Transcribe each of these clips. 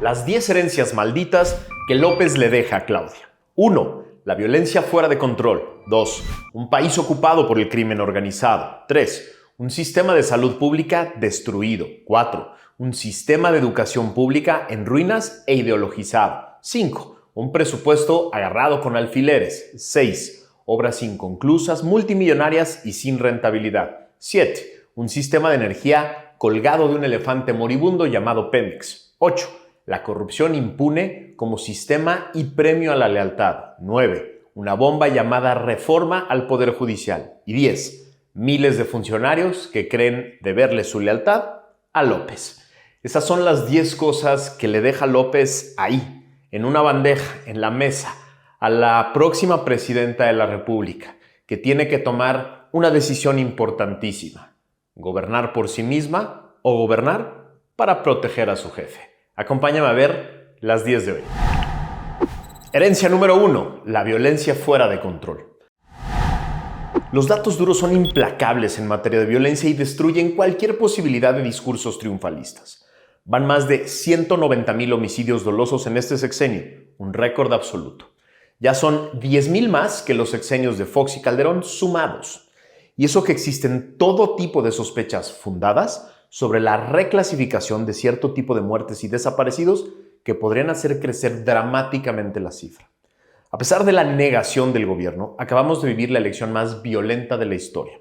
Las 10 herencias malditas que López le deja a Claudia. 1. La violencia fuera de control. 2. Un país ocupado por el crimen organizado. 3. Un sistema de salud pública destruido. 4. Un sistema de educación pública en ruinas e ideologizado. 5. Un presupuesto agarrado con alfileres. 6. Obras inconclusas, multimillonarias y sin rentabilidad. 7. Un sistema de energía colgado de un elefante moribundo llamado Pemex. 8. La corrupción impune como sistema y premio a la lealtad. 9. Una bomba llamada reforma al Poder Judicial. Y 10. Miles de funcionarios que creen deberle su lealtad a López. Esas son las 10 cosas que le deja López ahí, en una bandeja, en la mesa, a la próxima presidenta de la República, que tiene que tomar una decisión importantísima: gobernar por sí misma o gobernar para proteger a su jefe. Acompáñame a ver las 10 de hoy. Herencia número 1. La violencia fuera de control. Los datos duros son implacables en materia de violencia y destruyen cualquier posibilidad de discursos triunfalistas. Van más de 190,000 homicidios dolosos en este sexenio, un récord absoluto. Ya son 10,000 más que los sexenios de Fox y Calderón sumados. Y eso que existen todo tipo de sospechas fundadas sobre la reclasificación de cierto tipo de muertes y desaparecidos que podrían hacer crecer dramáticamente la cifra. A pesar de la negación del gobierno, acabamos de vivir la elección más violenta de la historia.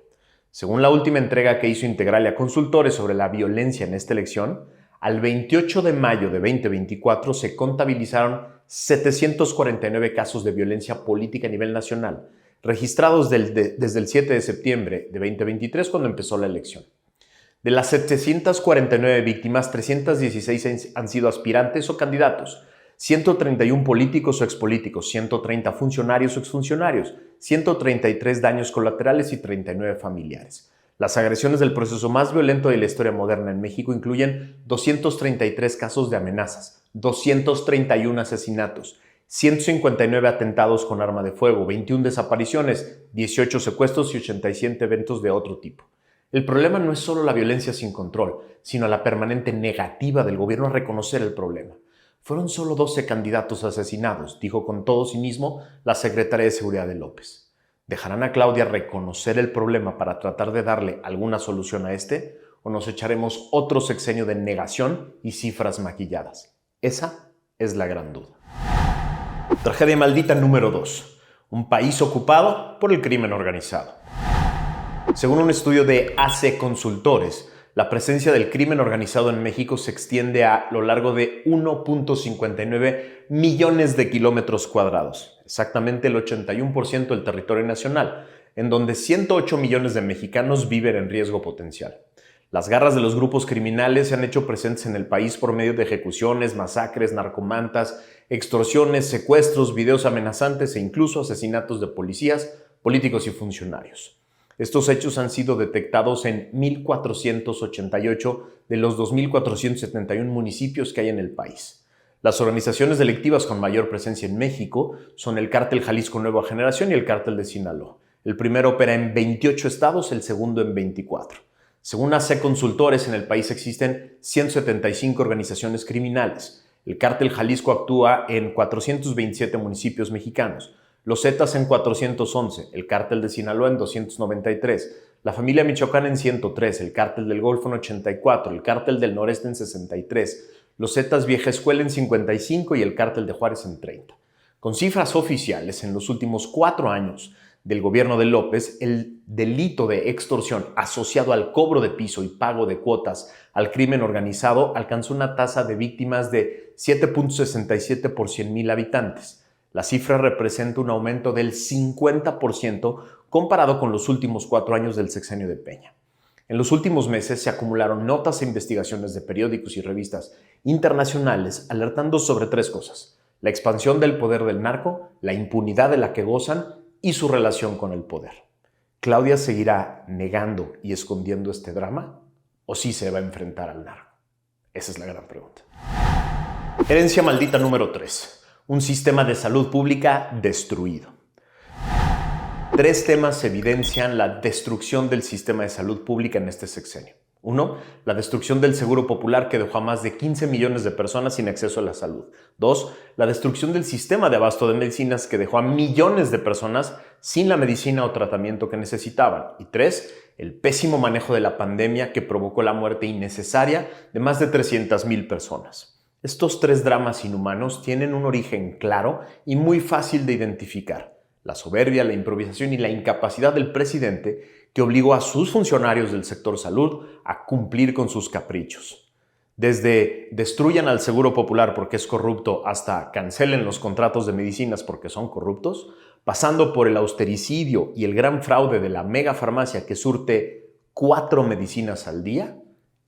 Según la última entrega que hizo Integralia Consultores sobre la violencia en esta elección, al 28 de mayo de 2024 se contabilizaron 749 casos de violencia política a nivel nacional, registrados desde el 7 de septiembre de 2023, cuando empezó la elección. De las 749 víctimas, 316 han sido aspirantes o candidatos, 131 políticos o expolíticos, 130 funcionarios o exfuncionarios, 133 daños colaterales y 39 familiares. Las agresiones del proceso más violento de la historia moderna en México incluyen 233 casos de amenazas, 231 asesinatos, 159 atentados con arma de fuego, 21 desapariciones, 18 secuestros y 87 eventos de otro tipo. El problema no es solo la violencia sin control, sino la permanente negativa del gobierno a reconocer el problema. Fueron solo 12 candidatos asesinados, dijo con todo cinismo la secretaria de Seguridad de López. ¿Dejarán a Claudia reconocer el problema para tratar de darle alguna solución a este? ¿O nos echaremos otro sexenio de negación y cifras maquilladas? Esa es la gran duda. Tragedia maldita número 2. Un país ocupado por el crimen organizado. Según un estudio de AC Consultores, la presencia del crimen organizado en México se extiende a lo largo de 1.59 millones de kilómetros cuadrados, exactamente el 81% del territorio nacional, en donde 108 millones de mexicanos viven en riesgo potencial. Las garras de los grupos criminales se han hecho presentes en el país por medio de ejecuciones, masacres, narcomantas, extorsiones, secuestros, videos amenazantes e incluso asesinatos de policías, políticos y funcionarios. Estos hechos han sido detectados en 1,488 de los 2,471 municipios que hay en el país. Las organizaciones delictivas con mayor presencia en México son el Cártel Jalisco Nueva Generación y el Cártel de Sinaloa. El primero opera en 28 estados, el segundo en 24. Según AC Consultores, en el país existen 175 organizaciones criminales. El Cártel Jalisco actúa en 427 municipios mexicanos. Los Zetas en 411, el Cártel de Sinaloa en 293, la familia Michoacán en 103, el Cártel del Golfo en 84, el Cártel del Noreste en 63, los Zetas Vieja Escuela en 55 y el Cártel de Juárez en 30. Con cifras oficiales, en los últimos 4 años del gobierno de López, el delito de extorsión asociado al cobro de piso y pago de cuotas al crimen organizado alcanzó una tasa de víctimas de 7.67 por 100,000 habitantes. La cifra representa un aumento del 50% comparado con los últimos 4 años del sexenio de Peña. En los últimos meses se acumularon notas e investigaciones de periódicos y revistas internacionales alertando sobre 3 cosas: la expansión del poder del narco, la impunidad de la que gozan y su relación con el poder. ¿Claudia seguirá negando y escondiendo este drama? ¿O sí se va a enfrentar al narco? Esa es la gran pregunta. Herencia maldita número 3. Un sistema de salud pública destruido. 3 temas evidencian la destrucción del sistema de salud pública en este sexenio. 1. La destrucción del Seguro Popular que dejó a más de 15 millones de personas sin acceso a la salud. 2. La destrucción del sistema de abasto de medicinas que dejó a millones de personas sin la medicina o tratamiento que necesitaban. Y 3. El pésimo manejo de la pandemia que provocó la muerte innecesaria de más de 300,000 personas. Estos 3 dramas inhumanos tienen un origen claro y muy fácil de identificar: la soberbia, la improvisación y la incapacidad del presidente, que obligó a sus funcionarios del sector salud a cumplir con sus caprichos. Desde destruyan al Seguro Popular porque es corrupto hasta cancelen los contratos de medicinas porque son corruptos, pasando por el austericidio y el gran fraude de la megafarmacia que surte 4 medicinas al día,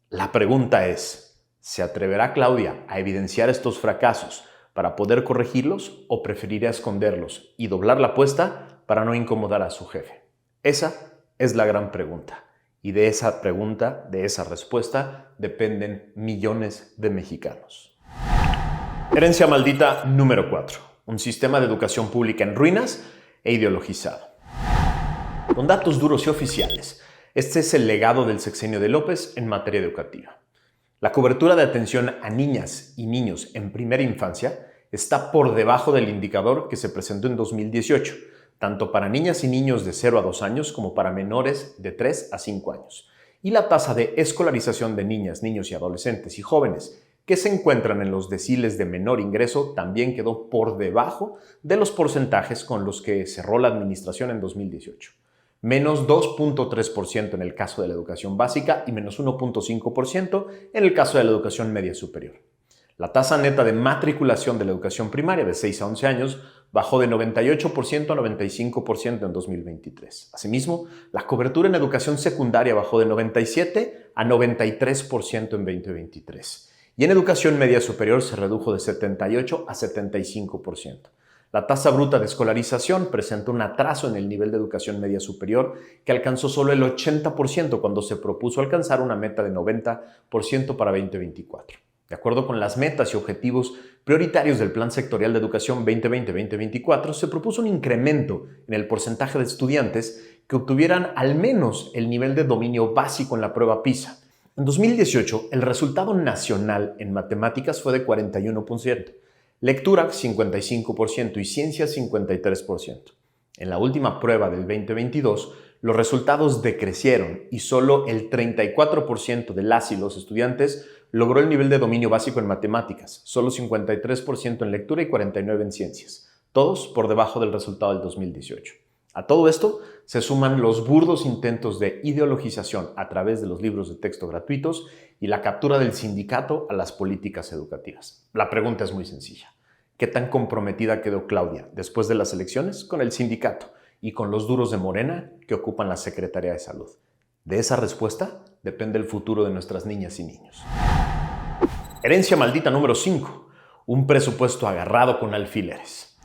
la pregunta es: ¿se atreverá Claudia a evidenciar estos fracasos para poder corregirlos o preferirá esconderlos y doblar la apuesta para no incomodar a su jefe? Esa es la gran pregunta. Y de esa pregunta, de esa respuesta, dependen millones de mexicanos. Herencia maldita número 4. Un sistema de educación pública en ruinas e ideologizado. Con datos duros y oficiales, este es el legado del sexenio de López en materia educativa. La cobertura de atención a niñas y niños en primera infancia está por debajo del indicador que se presentó en 2018, tanto para niñas y niños de 0 a 2 años como para menores de 3 a 5 años. Y la tasa de escolarización de niñas, niños y adolescentes y jóvenes que se encuentran en los deciles de menor ingreso también quedó por debajo de los porcentajes con los que cerró la administración en 2018. Menos 2.3% en el caso de la educación básica y menos 1.5% en el caso de la educación media superior. La tasa neta de matriculación de la educación primaria de 6 a 11 años bajó de 98% a 95% en 2023. Asimismo, la cobertura en educación secundaria bajó de 97% a 93% en 2023. Y en educación media superior se redujo de 78% a 75%. La tasa bruta de escolarización presenta un atraso en el nivel de educación media superior que alcanzó solo el 80% cuando se propuso alcanzar una meta de 90% para 2024. De acuerdo con las metas y objetivos prioritarios del Plan Sectorial de Educación 2020-2024, se propuso un incremento en el porcentaje de estudiantes que obtuvieran al menos el nivel de dominio básico en la prueba PISA. En 2018, el resultado nacional en matemáticas fue de 41%, lectura 55% y ciencias 53%. En la última prueba del 2022, los resultados decrecieron y solo el 34% de las y los estudiantes logró el nivel de dominio básico en matemáticas, solo 53% en lectura y 49% en ciencias, todos por debajo del resultado del 2018. A todo esto se suman los burdos intentos de ideologización a través de los libros de texto gratuitos y la captura del sindicato a las políticas educativas. La pregunta es muy sencilla: ¿qué tan comprometida quedó Claudia después de las elecciones con el sindicato y con los duros de Morena que ocupan la Secretaría de Salud? De esa respuesta depende el futuro de nuestras niñas y niños. Herencia maldita número 5. Un presupuesto agarrado con alfileres.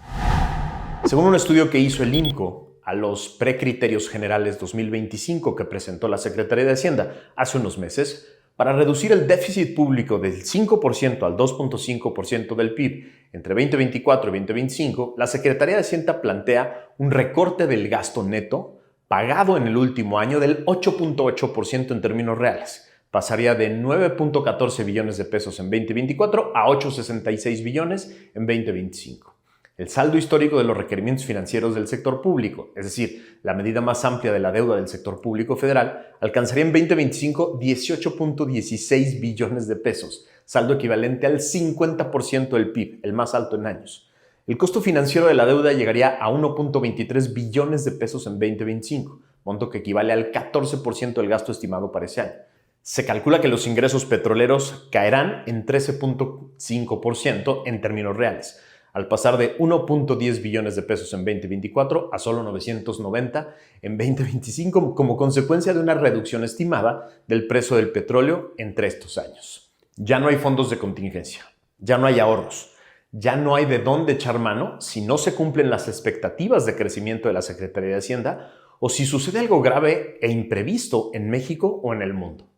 Según un estudio que hizo el INCO a los precriterios generales 2025 que presentó la Secretaría de Hacienda hace unos meses, para reducir el déficit público del 5% al 2.5% del PIB entre 2024 y 2025, la Secretaría de Hacienda plantea un recorte del gasto neto pagado en el último año del 8.8% en términos reales. Pasaría de 9.14 billones de pesos en 2024 a 8.66 billones en 2025. El saldo histórico de los requerimientos financieros del sector público, es decir, la medida más amplia de la deuda del sector público federal, alcanzaría en 2025 18.16 billones de pesos, saldo equivalente al 50% del PIB, el más alto en años. El costo financiero de la deuda llegaría a 1.23 billones de pesos en 2025, monto que equivale al 14% del gasto estimado para ese año. Se calcula que los ingresos petroleros caerán en 13.5% en términos reales, al pasar de 1.10 billones de pesos en 2024 a solo 990 en 2025 como consecuencia de una reducción estimada del precio del petróleo entre estos años. Ya no hay fondos de contingencia, ya no hay ahorros, ya no hay de dónde echar mano si no se cumplen las expectativas de crecimiento de la Secretaría de Hacienda o si sucede algo grave e imprevisto en México o en el mundo.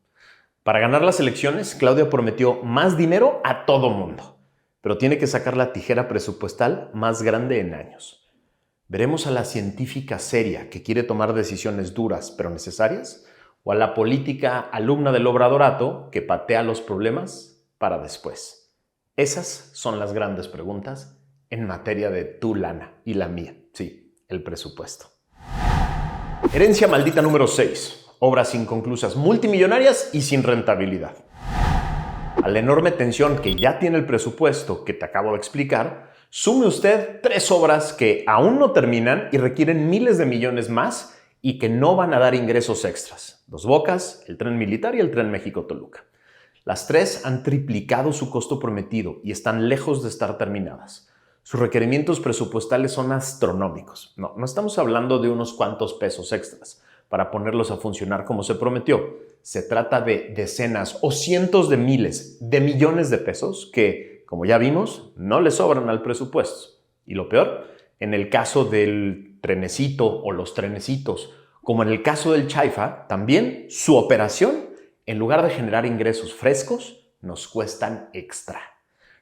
Para ganar las elecciones, Claudia prometió más dinero a todo mundo, pero tiene que sacar la tijera presupuestal más grande en años. ¿Veremos a la científica seria que quiere tomar decisiones duras pero necesarias? o a la política alumna del obradorato que patea los problemas para después? Esas son las grandes preguntas en materia de tu lana y la mía, sí, el presupuesto. Herencia maldita número 6. Obras inconclusas multimillonarias y sin rentabilidad. A la enorme tensión que ya tiene el presupuesto que te acabo de explicar, sume usted 3 obras que aún no terminan y requieren miles de millones más y que no van a dar ingresos extras. Dos Bocas, el Tren Militar y el Tren México-Toluca. Las 3 han triplicado su costo prometido y están lejos de estar terminadas. Sus requerimientos presupuestales son astronómicos. No estamos hablando de unos cuantos pesos extras para ponerlos a funcionar como se prometió. Se trata de decenas o cientos de miles de millones de pesos que, como ya vimos, no le sobran al presupuesto. Y lo peor, en el caso del trenecito o los trenecitos, como en el caso del Chaifa, también su operación, en lugar de generar ingresos frescos, nos cuestan extra.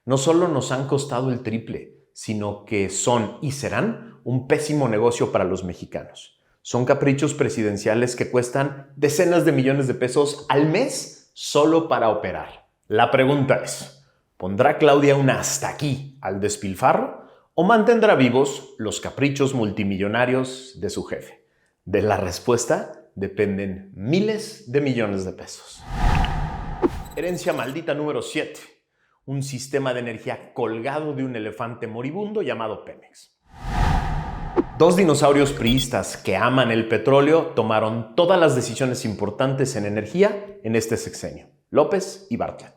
No solo nos han costado el triple, sino que son y serán un pésimo negocio para los mexicanos. Son caprichos presidenciales que cuestan decenas de millones de pesos al mes solo para operar. La pregunta es, ¿pondrá Claudia un hasta aquí al despilfarro o mantendrá vivos los caprichos multimillonarios de su jefe? De la respuesta dependen miles de millones de pesos. Herencia maldita número 7. Un sistema de energía colgado de un elefante moribundo llamado Pemex. 2 dinosaurios priistas que aman el petróleo tomaron todas las decisiones importantes en energía en este sexenio, López y Bartlett.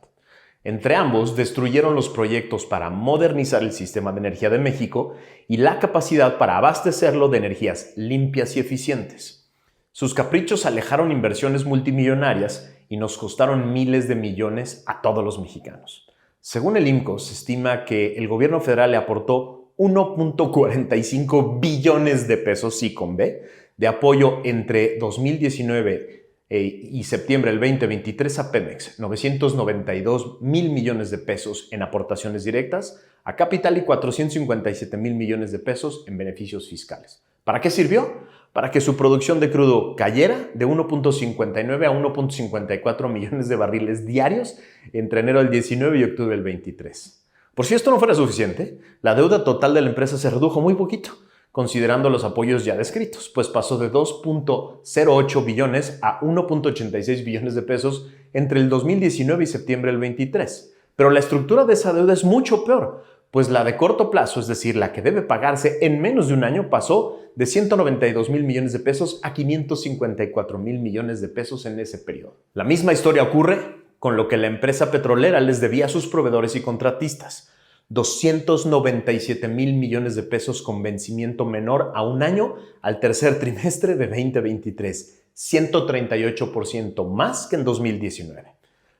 Entre ambos destruyeron los proyectos para modernizar el sistema de energía de México y la capacidad para abastecerlo de energías limpias y eficientes. Sus caprichos alejaron inversiones multimillonarias y nos costaron miles de millones a todos los mexicanos. Según el IMCO, se estima que el gobierno federal le aportó 1.45 billones de pesos, sí con B, de apoyo entre 2019 y septiembre del 2023 a Pemex, 992 mil millones de pesos en aportaciones directas a capital y 457 mil millones de pesos en beneficios fiscales. ¿Para qué sirvió? Para que su producción de crudo cayera de 1.59 a 1.54 millones de barriles diarios entre enero del 19 y octubre del 23. Por si esto no fuera suficiente, la deuda total de la empresa se redujo muy poquito, considerando los apoyos ya descritos, pues pasó de 2.08 billones a 1.86 billones de pesos entre el 2019 y septiembre del 23. Pero la estructura de esa deuda es mucho peor, pues la de corto plazo, es decir, la que debe pagarse en menos de un año, pasó de 192 mil millones de pesos a 554 mil millones de pesos en ese periodo. La misma historia ocurre con lo que la empresa petrolera les debía a sus proveedores y contratistas, 297 mil millones de pesos con vencimiento menor a un año al tercer trimestre de 2023, 138% más que en 2019.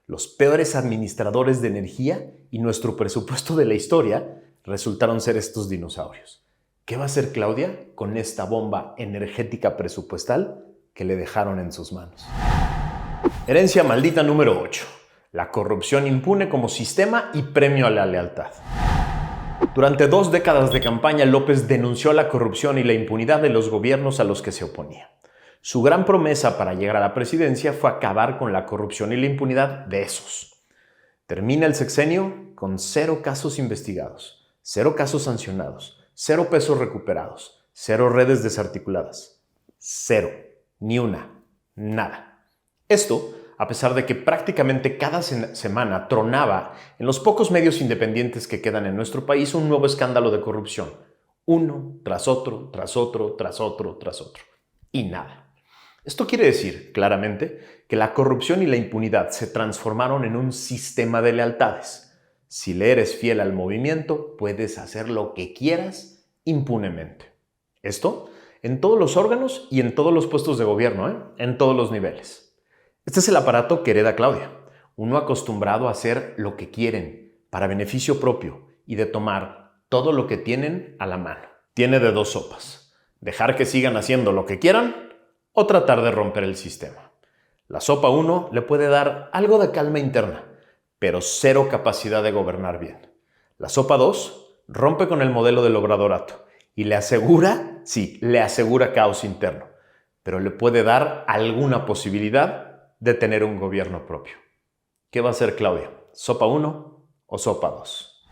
Los peores administradores de energía y nuestro presupuesto de la historia resultaron ser estos dinosaurios. ¿Qué va a hacer Claudia con esta bomba energética presupuestal que le dejaron en sus manos? Herencia maldita número 8. La corrupción impune como sistema y premio a la lealtad. Durante 2 décadas de campaña, López denunció la corrupción y la impunidad de los gobiernos a los que se oponía. Su gran promesa para llegar a la presidencia fue acabar con la corrupción y la impunidad de esos. Termina el sexenio con 0 casos investigados, 0 casos sancionados, 0 pesos recuperados, 0 redes desarticuladas. 0. Ni una. Nada. Esto, a pesar de que prácticamente cada semana tronaba en los pocos medios independientes que quedan en nuestro país un nuevo escándalo de corrupción. Uno tras otro, tras otro, tras otro, tras otro. Y nada. Esto quiere decir, claramente, que la corrupción y la impunidad se transformaron en un sistema de lealtades. Si le eres fiel al movimiento, puedes hacer lo que quieras impunemente. Esto en todos los órganos y en todos los puestos de gobierno, en todos los niveles. Este es el aparato que hereda Claudia, uno acostumbrado a hacer lo que quieren para beneficio propio y de tomar todo lo que tienen a la mano. Tiene de 2 sopas: dejar que sigan haciendo lo que quieran o tratar de romper el sistema. La sopa 1 le puede dar algo de calma interna, pero 0 capacidad de gobernar bien. La sopa 2 rompe con el modelo del obradorato y le asegura caos interno, pero le puede dar alguna posibilidad de tener un gobierno propio. ¿Qué va a hacer Claudia? ¿Sopa 1 o sopa 2?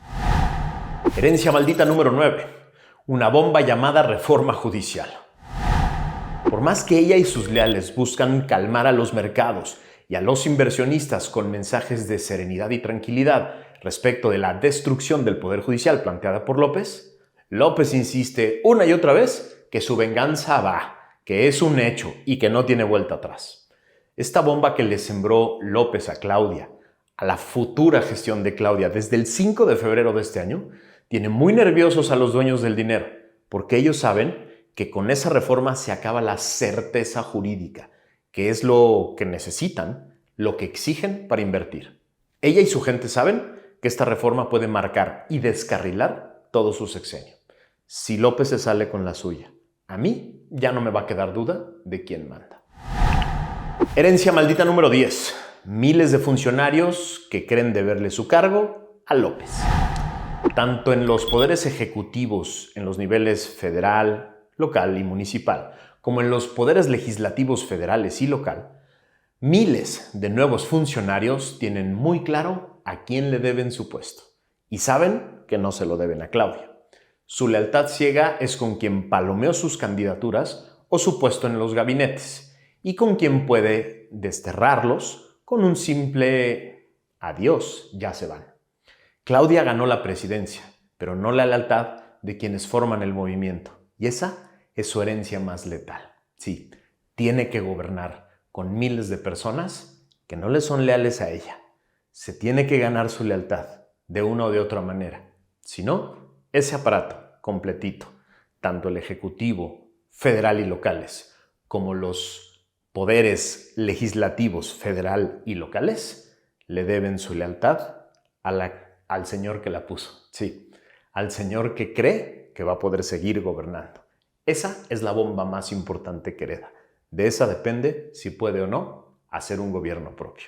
Herencia maldita número 9. Una bomba llamada reforma judicial. Por más que ella y sus leales buscan calmar a los mercados y a los inversionistas con mensajes de serenidad y tranquilidad respecto de la destrucción del Poder Judicial planteada por López, López insiste una y otra vez que su venganza va, que es un hecho y que no tiene vuelta atrás. Esta bomba que le sembró López a Claudia, a la futura gestión de Claudia desde el 5 de febrero de este año, tiene muy nerviosos a los dueños del dinero, porque ellos saben que con esa reforma se acaba la certeza jurídica, que es lo que necesitan, lo que exigen para invertir. Ella y su gente saben que esta reforma puede marcar y descarrilar todo su sexenio. Si López se sale con la suya, a mí ya no me va a quedar duda de quién manda. Herencia maldita número 10. Miles de funcionarios que creen deberle su cargo a López. Tanto en los poderes ejecutivos, en los niveles federal, local y municipal, como en los poderes legislativos federales y local, miles de nuevos funcionarios tienen muy claro a quién le deben su puesto y saben que no se lo deben a Claudia. Su lealtad ciega es con quien palomeó sus candidaturas o su puesto en los gabinetes y con quien puede desterrarlos con un simple adiós, ya se van. Claudia ganó la presidencia, pero no la lealtad de quienes forman el movimiento. Y esa es su herencia más letal. Sí, tiene que gobernar con miles de personas que no le son leales a ella. Se tiene que ganar su lealtad de una o de otra manera. Si no, ese aparato completito, tanto el ejecutivo, federal y locales, como los poderes legislativos federal y locales, le deben su lealtad al señor que la puso. Sí, al señor que cree que va a poder seguir gobernando. Esa es la bomba más importante que hereda. De esa depende si puede o no hacer un gobierno propio.